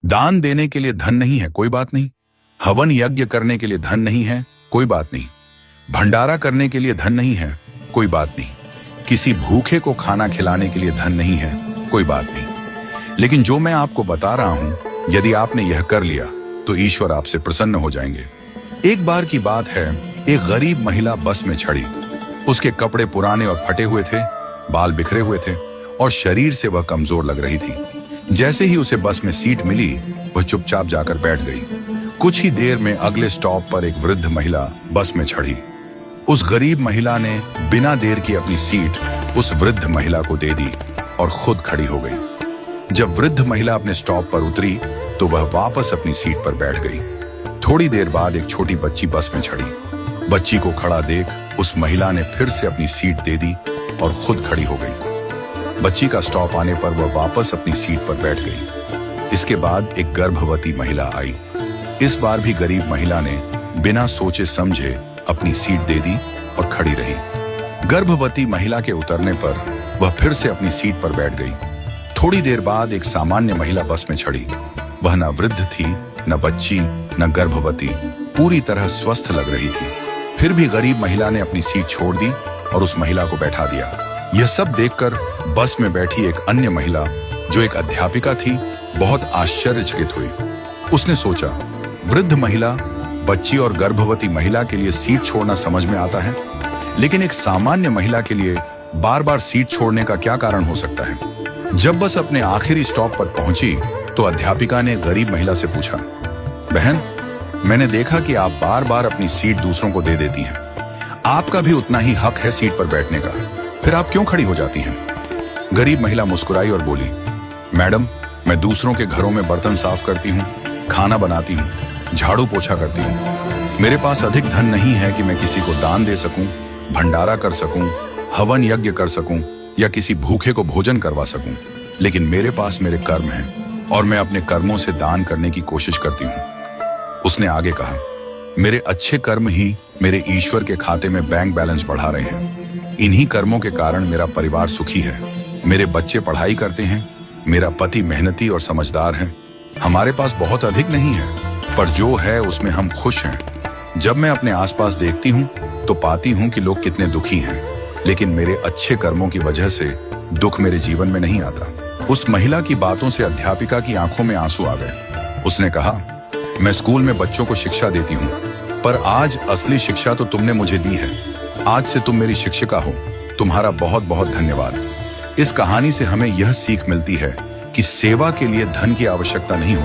दान देने के लिए धन नहीं है, कोई बात नहीं। हवन यज्ञ करने के लिए धन नहीं है, कोई बात नहीं। भंडारा करने के लिए धन नहीं है, कोई बात नहीं। किसी भूखे को खाना खिलाने के लिए धन नहीं है, कोई बात नहीं। लेकिन जो मैं आपको बता रहा हूं, यदि आपने यह कर लिया तो ईश्वर आपसे प्रसन्न हो जाएंगे। एक बार की बात है, एक गरीब महिला बस में चढ़ी। उसके कपड़े पुराने और फटे हुए थे, बाल बिखरे हुए थे और शरीर से वह कमजोर लग रही थी। जैसे ही उसे बस में सीट मिली, वह चुपचाप जाकर बैठ गई। कुछ ही देर में अगले स्टॉप पर एक वृद्ध महिला बस में चढ़ी। उस गरीब महिला ने बिना देर की अपनी सीट उस वृद्ध महिला को दे दी और खुद खड़ी हो गई। जब वृद्ध महिला अपने स्टॉप पर उतरी तो वह वापस अपनी सीट पर बैठ गई। थोड़ी देर बाद एक छोटी बच्ची बस में चढ़ी। बच्ची को खड़ा देख उस महिला ने फिर से अपनी सीट दे दी और खुद खड़ी हो गई। बच्ची का स्टॉप आने पर वह वापस अपनी सीट पर बैठ गई। इसके बाद एक गर्भवती महिला आई। इस बार भी गरीब महिला ने बिना सोचे समझे अपनी सीट दे दी और खड़ी रही। गर्भवती महिला के उतरने पर वह फिर से अपनी सीट पर बैठ गई। थोड़ी देर बाद एक सामान्य महिला बस में चढ़ी। वह न वृद्ध थी, न बच्ची, न गर्भवती, पूरी तरह स्वस्थ लग रही थी। फिर भी गरीब महिला ने अपनी सीट छोड़ दी और उस महिला को बैठा दिया। यह सब देखकर बस में बैठी एक अन्य महिला, जो एक अध्यापिका थी, बहुत आश्चर्यचकित हुई। उसने सोचा, वृद्ध महिला, बच्ची और गर्भवती महिला के लिए सीट छोड़ना समझ में आता है, लेकिन एक सामान्य महिला के लिए बार बार सीट छोड़ने का क्या कारण हो सकता है। जब बस अपने आखिरी स्टॉप पर पहुंची तो अध्यापिका ने गरीब महिला से पूछा, बहन, मैंने देखा कि आप बार बार अपनी सीट दूसरों को दे देती हैं। आपका भी उतना ही हक है सीट पर बैठने का, फिर आप क्यों खड़ी हो जाती हैं? गरीब महिला मुस्कुराई और बोली, मैडम, मैं दूसरों के घरों में बर्तन साफ करती हूँ, खाना बनाती हूँ, झाड़ू पोछा करती हूँ। मेरे पास अधिक धन नहीं है कि मैं किसी को दान दे सकूं, भंडारा कर सकूं, हवन यज्ञ कर सकूं या किसी भूखे को भोजन करवा सकूं। लेकिन मेरे पास मेरे कर्म हैं और मैं अपने कर्मों से दान करने की कोशिश करती हूँ। उसने आगे कहा, मेरे अच्छे कर्म ही मेरे ईश्वर के खाते में बैंक बैलेंस बढ़ा रहे हैं। इन्हीं कर्मों के कारण मेरा परिवार सुखी है। मेरे बच्चे पढ़ाई करते हैं, मेरा पति मेहनती और समझदार है। हमारे पास बहुत अधिक नहीं है, पर जो है उसमें हम खुश हैं। जब मैं अपने आसपास देखती हूँ तो पाती हूँ कि लोग कितने दुखी हैं, लेकिन मेरे अच्छे कर्मों की वजह से दुख मेरे जीवन में नहीं आता। उस महिला की बातों से अध्यापिका की आंखों में आंसू आ गए। उसने कहा, मैं स्कूल में बच्चों को शिक्षा देती हूँ, पर आज असली शिक्षा तो तुमने मुझे दी है। आज से तुम मेरी शिक्षिका हो। तुम्हारा बहुत बहुत धन्यवाद। इस कहानी से हमें यह सीख मिलती है कि सेवा के लिए धन की आवश्यकता नहीं